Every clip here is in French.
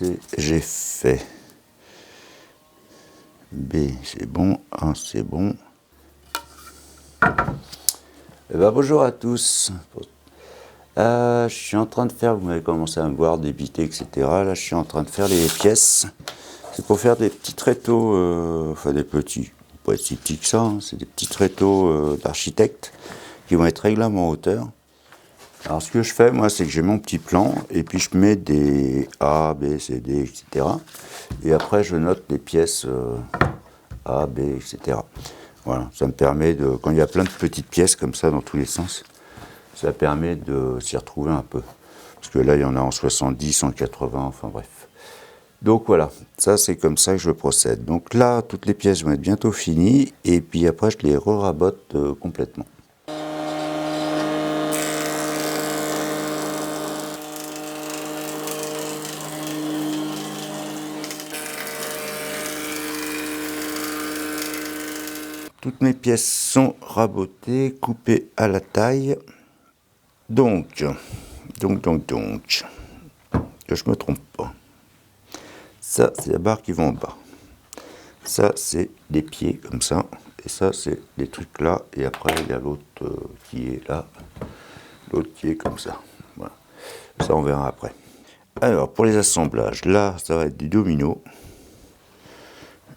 C, j'ai fait. B, c'est bon. A, c'est bon. Eh ben, bonjour à tous. Je suis en train de faire, vous m'avez commencé à me voir débiter, etc. Là, je suis en train de faire les pièces. C'est pour faire des petits tréteaux, enfin des petits, pas si petits que ça, hein, c'est des petits tréteaux d'architecte qui vont être réglables en hauteur. Alors ce que je fais, moi, c'est que j'ai mon petit plan, et puis je mets des A, B, C, D, etc. Et après, je note les pièces A, B, etc. Voilà, ça me permet de, quand il y a plein de petites pièces comme ça dans tous les sens, ça permet de s'y retrouver un peu. Parce que là, il y en a en 70, en 80, enfin bref. Donc voilà, ça c'est comme ça que je procède. Donc là, toutes les pièces vont être bientôt finies, et puis après, je les re-rabote complètement. Toutes mes pièces sont rabotées, coupées à la taille. Donc, que je me trompe pas. Ça, c'est la barre qui va en bas. Ça, c'est les pieds, comme ça. Et ça, c'est les trucs là. Et après, il y a l'autre qui est là. L'autre qui est comme ça. Voilà. Ça, on verra après. Alors, pour les assemblages, là, ça va être des dominos.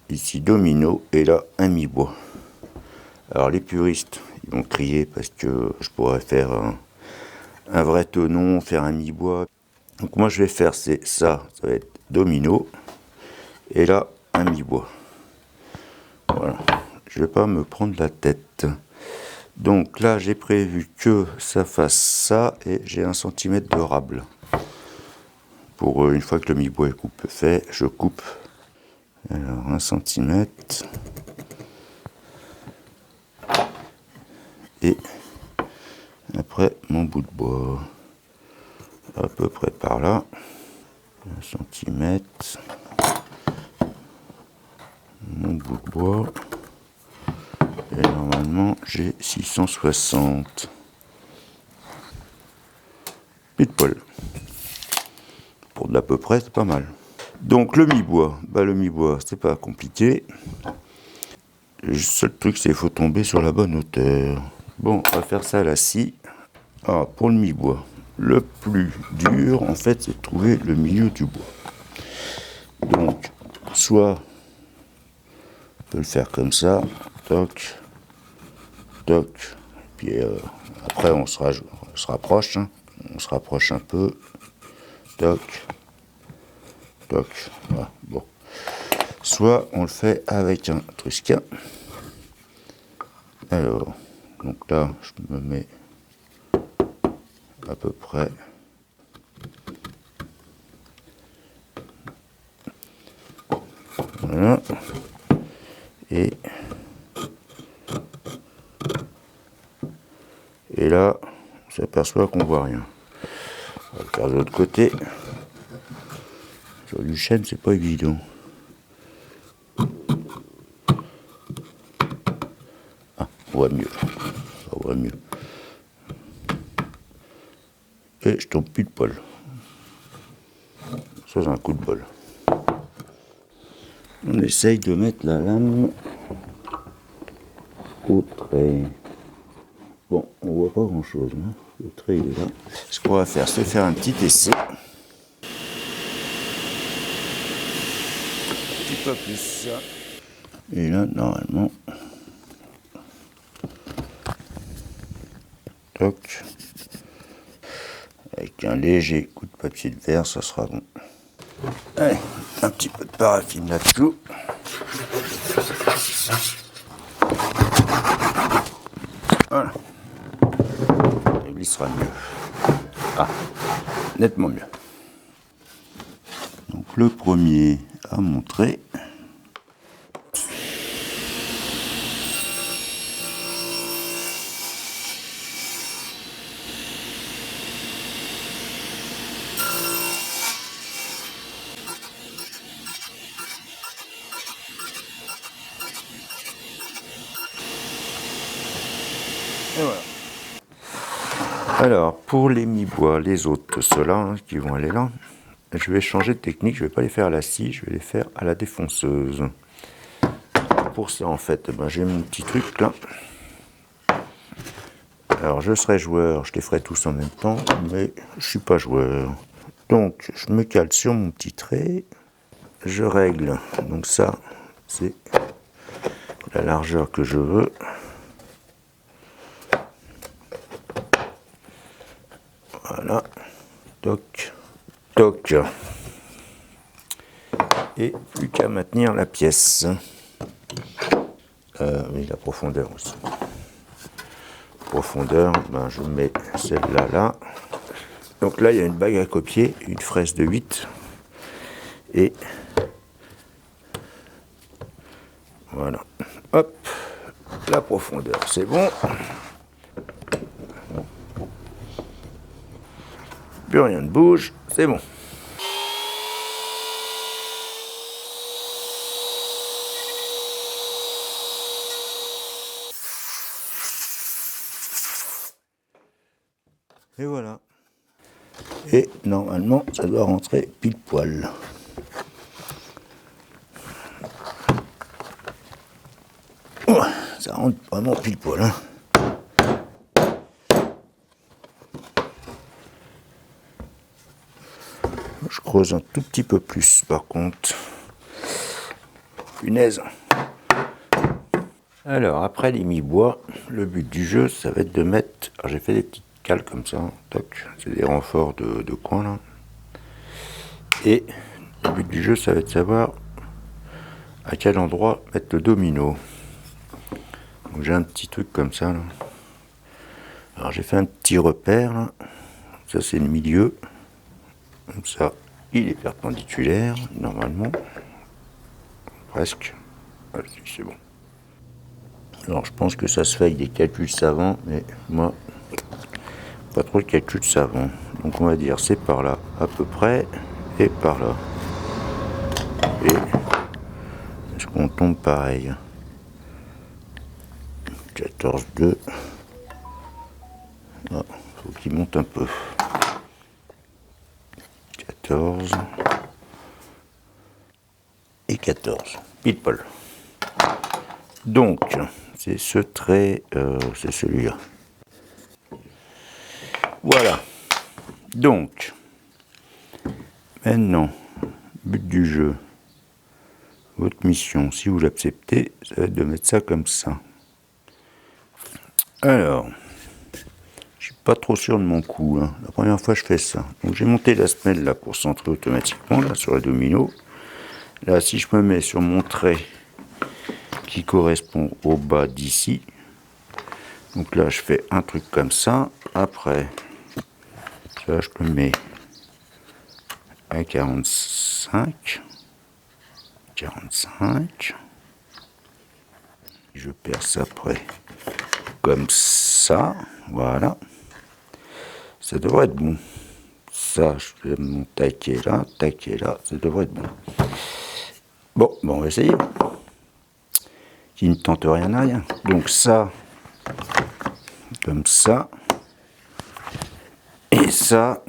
Ici, domino. Et là, un mi-bois. Alors, les puristes, ils vont crier parce que je pourrais faire un vrai tenon, faire un mi-bois. Donc, moi, je vais faire ça va être domino. Et là, un mi-bois. Voilà. Je vais pas me prendre la tête. Donc là, j'ai prévu que ça fasse ça et j'ai 1 cm de rable. Pour une fois que le mi-bois est fait, je coupe. Alors 1 cm. Et après mon bout de bois. À peu près par là. 1 cm. Mon bout de bois. Et normalement, j'ai 660. Pile poil. Pour de l'à peu près, c'est pas mal. Donc le mi-bois, le mi-bois, c'est pas compliqué. Le seul truc, c'est qu'il faut tomber sur la bonne hauteur. Bon, on va faire ça à la scie. Alors, pour le mi-bois, le plus dur, en fait, c'est de trouver le milieu du bois. Donc, soit on peut le faire comme ça, toc, toc, puis après on se rapproche, hein. On se rapproche un peu, toc, toc, voilà, bon. Soit on le fait avec un trusquin. Alors, donc là, je me mets à peu près. Voilà. Et là, on s'aperçoit qu'on voit rien. On va le faire de l'autre côté. Sur du chêne, c'est pas évident. Ah, on voit mieux. On voit mieux. Et je tombe pile poil. Ça, c'est un coup de bol. On essaye de mettre la lame au trait. Bon, on voit pas grand chose, hein. Le trait il est là. Ce qu'on va faire, c'est faire un petit essai. Un petit peu plus. Et là, normalement, toc. Avec un léger coup de papier de verre, ça sera bon. Allez, un petit peu de paraffine là-dessous. Voilà. Ça glissera mieux. Ah, nettement mieux. Donc le premier à montrer. Et voilà. Alors, pour les mi-bois, les autres, ceux-là, hein, qui vont aller là, je vais changer de technique, je vais pas les faire à la scie, je vais les faire à la défonceuse. Pour ça en fait, j'ai mon petit truc là. Alors je serai joueur, je les ferai tous en même temps, mais je suis pas joueur. Donc je me cale sur mon petit trait, je règle, donc ça c'est la largeur que je veux. Voilà, toc, toc. Et plus qu'à maintenir la pièce. Oui, la profondeur aussi. Profondeur, je mets celle-là là. Donc là, il y a une bague à copier, une fraise de 8. Et voilà. Hop, la profondeur, c'est bon. Plus rien ne bouge, c'est bon. Et voilà. Et normalement, ça doit rentrer pile poil. Oh, ça rentre vraiment pile poil. Hein. Je creuse un tout petit peu plus par contre. Punaise. Alors, après les mi-bois, le but du jeu, ça va être de mettre... Alors, j'ai fait des petites cales comme ça. Toc. C'est des renforts de coin là. Et le but du jeu, ça va être de savoir à quel endroit mettre le domino. Donc, j'ai un petit truc comme ça là. Alors, j'ai fait un petit repère là. Ça, c'est le milieu. Comme ça, il est perpendiculaire, normalement. Presque. Voilà, c'est bon. Alors, je pense que ça se fait avec des calculs savants, mais moi, pas trop de calculs savants. Donc, on va dire c'est par là, à peu près, et par là. Et est-ce qu'on tombe pareil? 14,2. Ah, faut qu'il monte un peu. 14 et 14. Pile poil. Donc, c'est ce trait, c'est celui-là. Voilà. Donc, maintenant, but du jeu. Votre mission, si vous l'acceptez, ça va être de mettre ça comme ça. Alors, je suis pas trop sûr de mon coup. Hein. La première fois, je fais ça. Donc, j'ai monté la semelle là pour centrer automatiquement là sur la domino. Là, si je me mets sur mon trait qui correspond au bas d'ici, donc là, je fais un truc comme ça. Après, ça, je le mets à 45. 45. Je perce après comme ça. Voilà. Ça devrait être bon. Ça, je vais mon taquet là, ça devrait être bon. Bon, on va essayer. Qui ne tente rien à rien. Donc ça, comme ça. Et ça,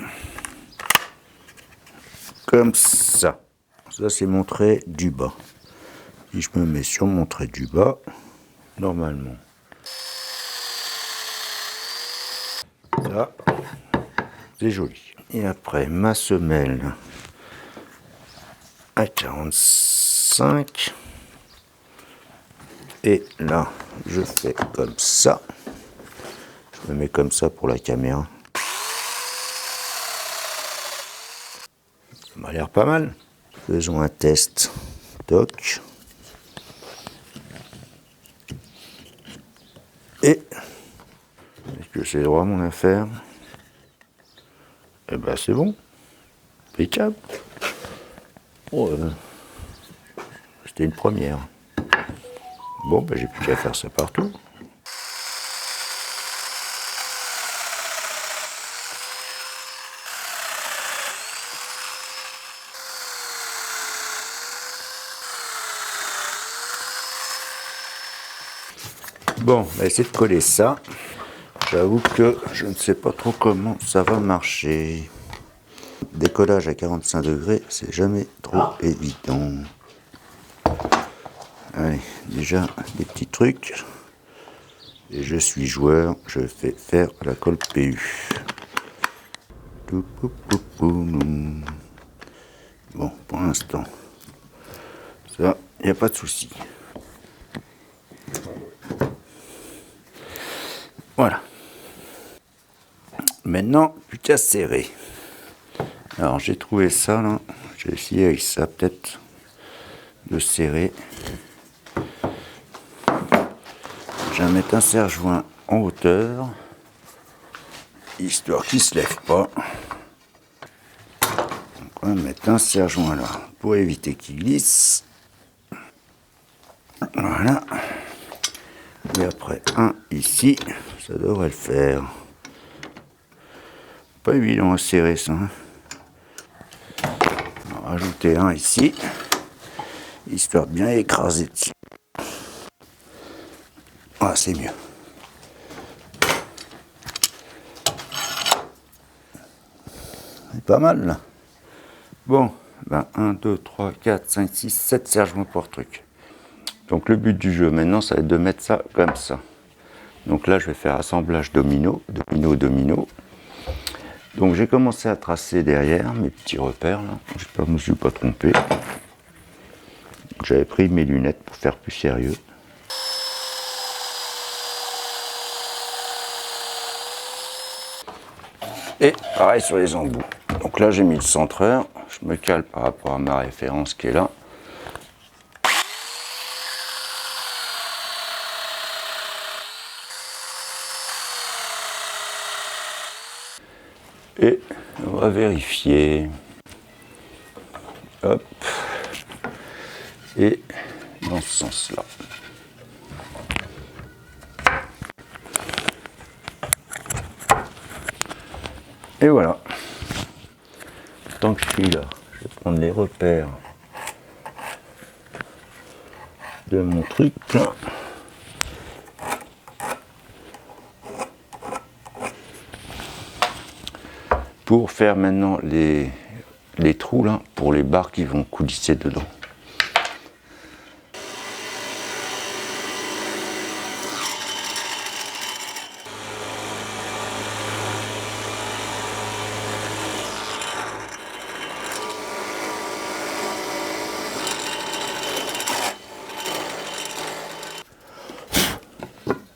comme ça. Ça, c'est mon trait du bas. Si je me mets sur mon trait du bas, normalement, là, c'est joli. Et après, ma semelle à 45. Et là, je fais comme ça. Je me mets comme ça pour la caméra. Ça m'a l'air pas mal. Faisons un test. Toc. Et est-ce que c'est droit mon affaire? Eh ben c'est bon. Impeccable. Oh, c'était une première. Bon, j'ai plus qu'à faire ça partout. Bon, on va essayer de coller ça. J'avoue que je ne sais pas trop comment ça va marcher. décollage à 45 degrés, c'est jamais trop évident. Allez, déjà des petits trucs. Et je suis joueur, je vais faire la colle PU. Bon, pour l'instant, ça, il n'y a pas de souci. Voilà. Maintenant, plus qu'à serrer. Alors, j'ai trouvé ça, là. J'ai essayé avec ça, peut-être, de serrer. Je vais mettre un serre-joint en hauteur, histoire qu'il ne se lève pas. Donc, on va mettre un serre-joint là, pour éviter qu'il glisse. Voilà. Et après, un ici, ça devrait le faire. Pas évident à serrer ça. On va rajouter un ici, histoire de bien écraser dessus. Ah, c'est mieux. C'est pas mal là. Bon, ben 1, 2, 3, 4, 5, 6, 7 serre-joints pour truc. Donc le but du jeu maintenant, ça va être de mettre ça comme ça. Donc là, je vais faire assemblage domino, domino, domino. Donc j'ai commencé à tracer derrière mes petits repères là. J'espère que je ne me suis pas trompé. J'avais pris mes lunettes pour faire plus sérieux. Et pareil sur les embouts. Donc là j'ai mis le centreur. Je me cale par rapport à ma référence qui est là. Et on va vérifier. Hop. Et dans ce sens-là. Et voilà. Tant que je suis là, je vais prendre les repères de mon truc là. Pour faire maintenant les trous là, pour les barres qui vont coulisser dedans.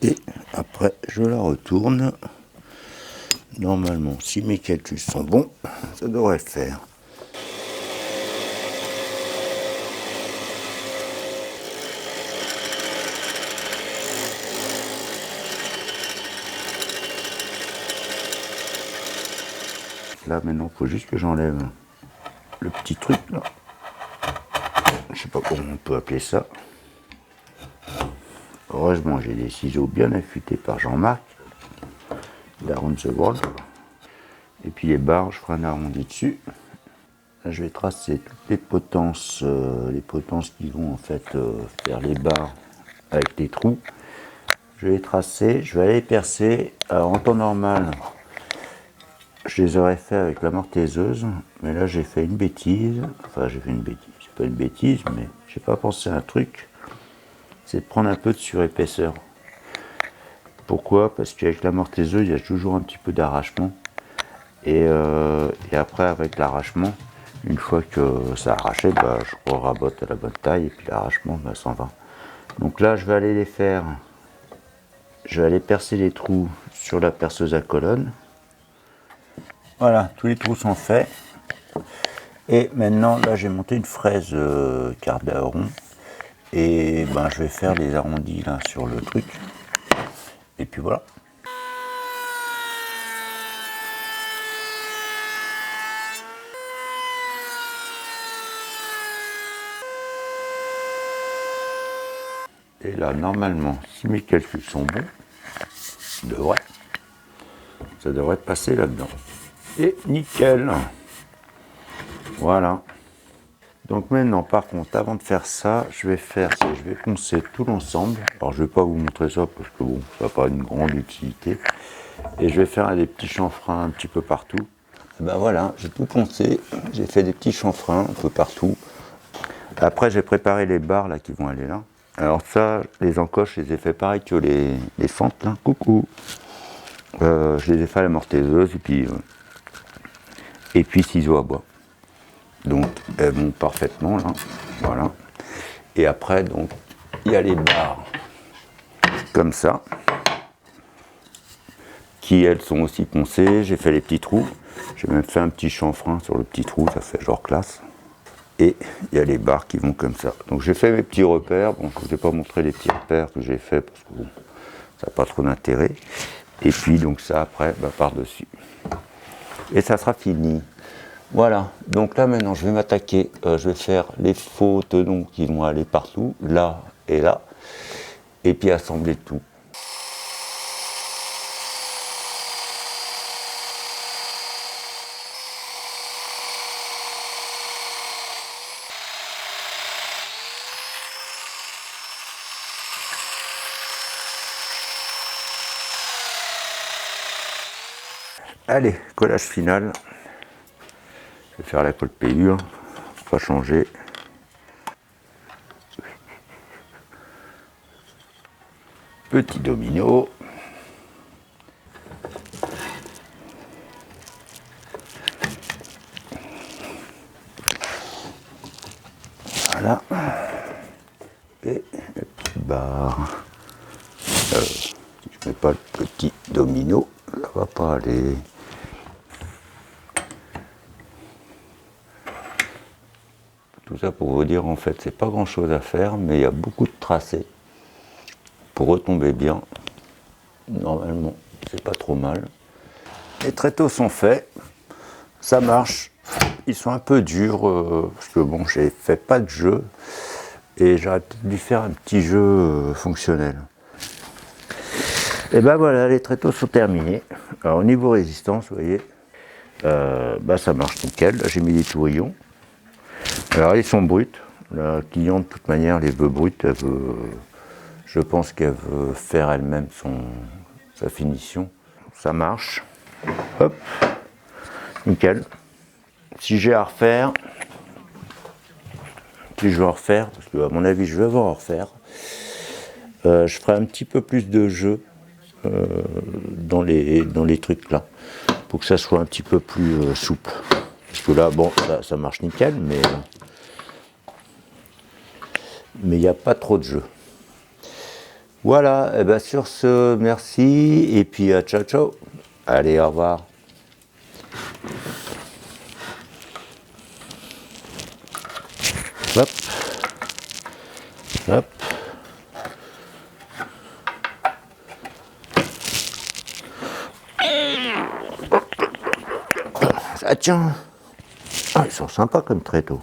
Et après, je la retourne. Normalement, si mes calculs sont bons, ça devrait le faire. Là, maintenant, il faut juste que j'enlève le petit truc là. Je sais pas comment on peut appeler ça. Heureusement, j'ai des ciseaux bien affûtés par Jean-Marc, d'Around the World. Et puis les barres, je ferai un arrondi dessus. Là, je vais tracer toutes les potences qui vont en fait faire les barres avec les trous. Je vais les tracer, je vais aller les percer. Alors en temps normal, je les aurais fait avec la mortaiseuse, mais là j'ai fait une bêtise. Enfin, j'ai fait une bêtise, c'est pas une bêtise, mais j'ai pas pensé à un truc. C'est de prendre un peu de surépaisseur. Pourquoi? Parce qu'avec la mortaiseuse, il y a toujours un petit peu d'arrachement. Et après, avec l'arrachement, une fois que ça a arraché, bah, je rabote à la bonne taille et puis l'arrachement bah, s'en va. Donc là, je vais aller les faire. Je vais aller percer les trous sur la perceuse à colonne. Voilà, tous les trous sont faits. Et maintenant, là, j'ai monté une fraise quart d'aron. Et ben, je vais faire les arrondis là sur le truc. Et puis voilà. Et là, normalement, si mes calculs sont bons, ça devrait passer là-dedans. Et nickel. Voilà. Donc maintenant, par contre, avant de faire ça, je vais poncer tout l'ensemble. Alors, je ne vais pas vous montrer ça parce que bon, ça n'a pas une grande utilité. Et je vais faire des petits chanfreins un petit peu partout. Ben voilà, j'ai tout poncé, j'ai fait des petits chanfreins un peu partout. Après j'ai préparé les barres là qui vont aller là. Alors ça, les encoches, je les ai fait pareil que les fentes là. Coucou. Je les ai fait à la mortaiseuse et puis ciseaux à bois. Donc elles vont parfaitement là. Voilà. Et après donc il y a les barres comme ça, qui elles sont aussi poncées. J'ai fait les petits trous. J'ai même fait un petit chanfrein sur le petit trou, ça fait genre classe. Et il y a les barres qui vont comme ça. Donc j'ai fait mes petits repères. Bon, je ne vais pas montrer les petits repères que j'ai fait parce que bon, ça n'a pas trop d'intérêt. Et puis donc ça après, bah, par-dessus. Et ça sera fini. Voilà, donc là maintenant je vais m'attaquer, je vais faire les faux tenons qui vont aller partout, là et là, et puis assembler tout. Allez, collage final. Je vais faire la colle payure, pas changer. Petit domino. Voilà. Et la petite barre. Si je mets pas le petit domino, ça va pas aller. Tout ça pour vous dire, en fait, c'est pas grand chose à faire, mais il y a beaucoup de tracés pour retomber bien. Normalement, c'est pas trop mal. Les tréteaux sont faits, ça marche. Ils sont un peu durs parce que bon, j'ai fait pas de jeu et j'aurais peut-être dû faire un petit jeu fonctionnel. Et ben voilà, les tréteaux sont terminés. Alors au niveau résistance, vous voyez, bah, ça marche nickel. Là, j'ai mis des tourillons. Alors ils sont bruts. La cliente, de toute manière, les veut brutes. Je pense qu'elle veut faire elle-même sa finition. Ça marche. Hop, nickel. Si j'ai à refaire, si je veux en refaire, parce qu'à mon avis je vais avoir à en refaire, je ferai un petit peu plus de jeu dans les trucs là, pour que ça soit un petit peu plus souple. Parce que là, bon, ça marche nickel, mais il n'y a pas trop de jeu. Voilà, et ben sur ce, merci, et puis ciao ciao. Allez, au revoir. Hop. Hop. Ça tient. Ah, ils sont sympas comme tréteaux.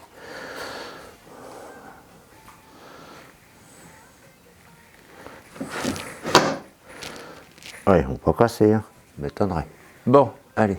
Ouais, on peut pas casser, hein. M'étonnerait. Bon, allez.